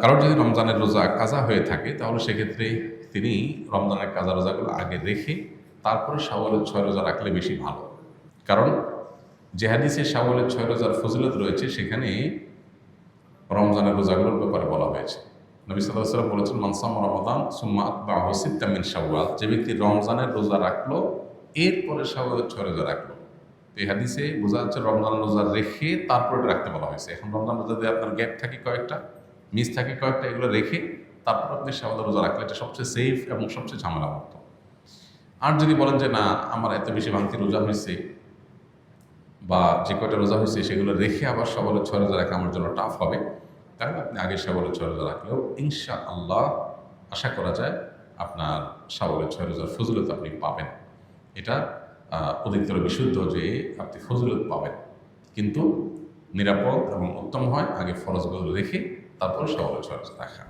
কারোর যদি রমজানের রোজা কাজা হয়ে থাকে তাহলে সেক্ষেত্রে তিনি রমজানের কাজা রোজাগুলো আগে রেখে তারপরে শাওয়ালের 6 রোজা রাখলে বেশি ভালো। কারণ যে হাদিসে শাওয়ালের 6 রোজার ফজিলত রয়েছে সেখানে রমজানের রোজাগুলোর ব্যাপারে বলা হয়েছে। নবী সাল্লাল্লাহু আলাইহি ওয়াসাল্লাম বলেছেন, মান সামা রমাদান সুম্মা আতবাহু সিত্তাম মিন শাওয়াল, যে ব্যক্তি রমজানের রোজা রাখলো এরপরে শাওয়ালের 6 রোজা রাখলো। এই হাদিসে বোঝা যাচ্ছে রমজানের রোজা রেখে তারপরে রাখতে বলা হয়েছে। এখন রমজান রোজা দিয়ে আপনার গ্যাপ থাকে কয়েকটা, মিস থাকে কয়েকটা, এগুলো রেখে তারপর আপনি শাওয়ালের রোজা রাখলে এটা সবচেয়ে সেফ এবং সবচেয়ে ঝামেলামুক্ত। আর যদি বলেন যে না আমার এত বেশি ভাঙতি রোজা হয়েছে বা যে কয়টা রোজা হয়েছে সেগুলো রেখে আবার শাওয়ালের 6 রোজা রাখা আমার জন্য টাফ হবে, তাহলে আপনি আগে শাওয়ালের 6 রোজা রাখলেও ইনশাআল্লাহ আশা করা যায় আপনার শাওয়ালের 6 রোজার ফজিলত আপনি পাবেন। এটা অধিকতর বিশুদ্ধ যে আপনি ফজিলত পাবেন, কিন্তু নিরাপদ এবং উত্তম হয় আগে ফরজগুলো রেখে তারপর শাওয়ালের 6 রোজা রাখা।